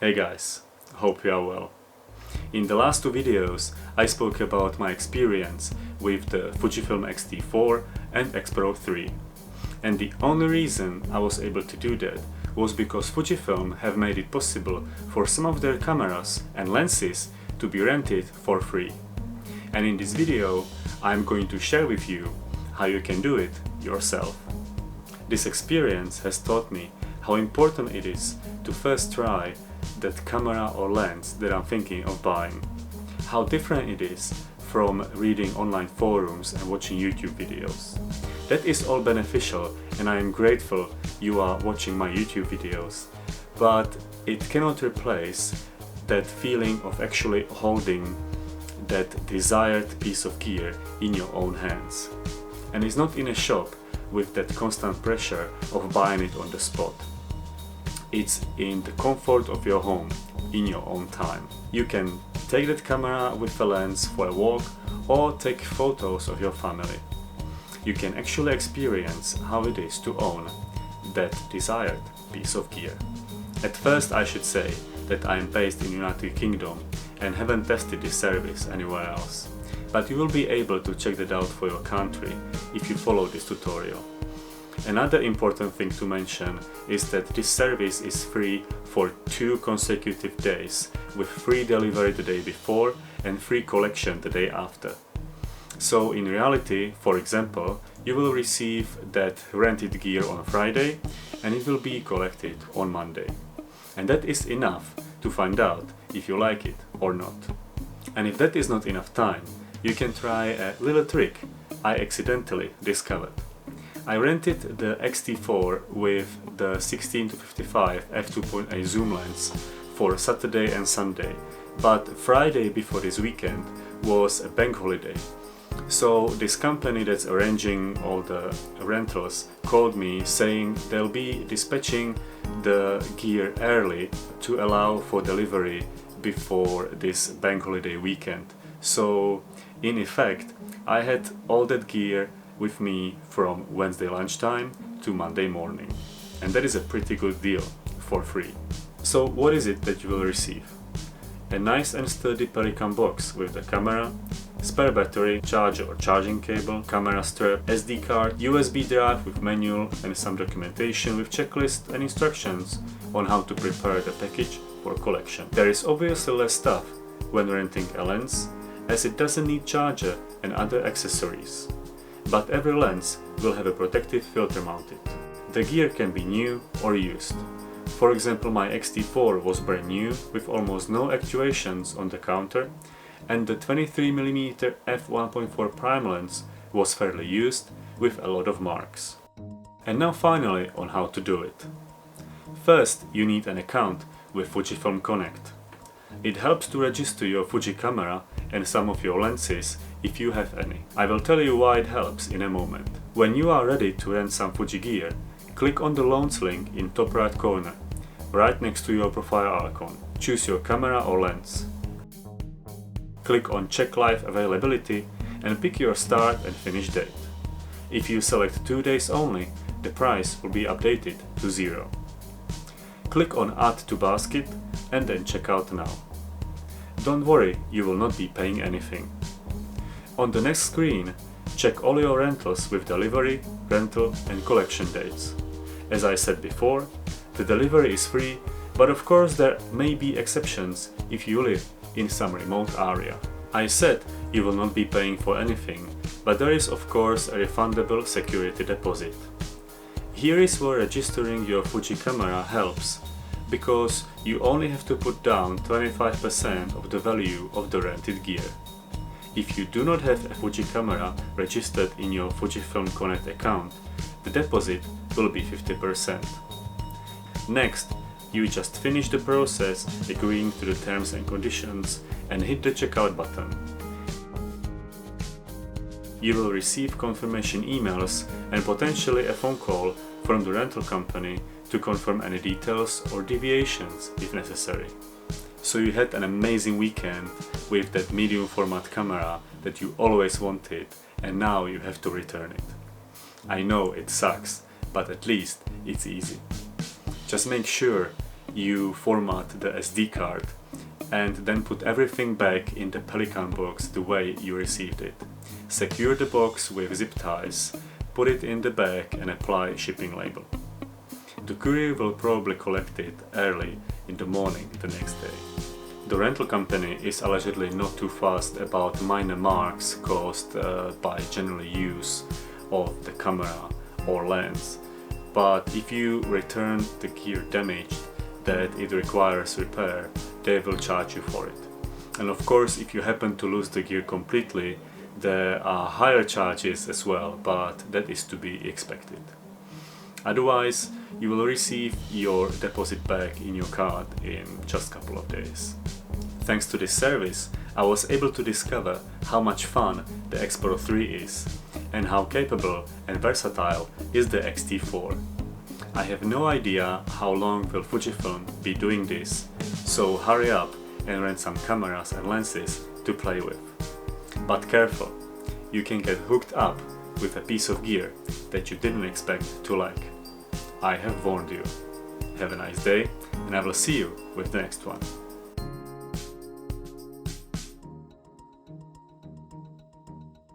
Hey guys, hope you are well. In the last two videos I spoke about my experience with the Fujifilm X-T4 and X-Pro 3. And the only reason I was able to do that was because Fujifilm have made it possible for some of their cameras and lenses to be rented for free. And in this video I'm going to share with you how you can do it yourself. This experience has taught me how important it is to first try that camera or lens that I'm thinking of buying. How different it is from reading online forums and watching YouTube videos. That is all beneficial and I am grateful you are watching my YouTube videos, but it cannot replace that feeling of actually holding that desired piece of gear in your own hands. And it's not in a shop with that constant pressure of buying it on the spot. It's in the comfort of your home, in your own time. You can take that camera with a lens for a walk or take photos of your family. You can actually experience how it is to own that desired piece of gear. At first I should say that I am based in United Kingdom and haven't tested this service anywhere else. But you will be able to check that out for your country if you follow this tutorial. Another important thing to mention is that this service is free for 2 consecutive days, with free delivery the day before and free collection the day after. So in reality, for example, you will receive that rented gear on Friday and it will be collected on Monday. And that is enough to find out if you like it or not. And if that is not enough time, you can try a little trick I accidentally discovered. I rented the X-T4 with the 16-55 f2.8 zoom lens for Saturday and Sunday, but Friday before this weekend was a bank holiday. So this company that's arranging all the rentals called me saying they'll be dispatching the gear early to allow for delivery before this bank holiday weekend. So in effect, I had all that gear with me from Wednesday lunchtime to Monday morning. And that is a pretty good deal for free. So what is it that you will receive? A nice and sturdy Pelican box with the camera, spare battery, charger or charging cable, camera strap, SD card, USB drive with manual and some documentation with checklist and instructions on how to prepare the package for collection. There is obviously less stuff when renting a lens, as it doesn't need charger and other accessories. But every lens will have a protective filter mounted. The gear can be new or used. For example, my X-T4 was brand new with almost no actuations on the counter, and the 23mm f1.4 prime lens was fairly used with a lot of marks. And now finally on how to do it. First, you need an account with Fujifilm Connect. It helps to register your Fuji camera and some of your lenses if you have any. I will tell you why it helps in a moment. When you are ready to rent some Fuji gear, click on the loans link in top right corner, right next to your profile icon. Choose your camera or lens. Click on Check Live Availability and pick your start and finish date. If you select 2 days only, the price will be updated to 0. Click on Add to Basket and then check out now. Don't worry, you will not be paying anything. On the next screen, check all your rentals with delivery, rental and collection dates. As I said before, the delivery is free, but of course there may be exceptions if you live in some remote area. I said you will not be paying for anything, but there is of course a refundable security deposit. Here is where registering your Fuji camera helps, because you only have to put down 25% of the value of the rented gear. If you do not have a Fuji camera registered in your Fujifilm Connect account, the deposit will be 50%. Next, you just finish the process agreeing to the terms and conditions and hit the checkout button. You will receive confirmation emails and potentially a phone call from the rental company to confirm any details or deviations if necessary. So you had an amazing weekend with that medium format camera that you always wanted and now you have to return it. I know it sucks, but at least it's easy. Just make sure you format the SD card and then put everything back in the Pelican box the way you received it. Secure the box with zip ties, put it in the bag and apply shipping label. The courier will probably collect it early in the morning the next day. The rental company is allegedly not too fussed about minor marks caused by general use of the camera or lens, but if you return the gear damaged that it requires repair, they will charge you for it. And of course, if you happen to lose the gear completely, there are higher charges as well, but that is to be expected. Otherwise, you will receive your deposit back in your card in just a couple of days. Thanks to this service, I was able to discover how much fun the X-Pro 3 is and how capable and versatile is the X-T4. I have no idea how long will Fujifilm be doing this, so hurry up and rent some cameras and lenses to play with. But careful, you can get hooked up with a piece of gear that you didn't expect to like. I have warned you. Have a nice day, and I will see you with the next one.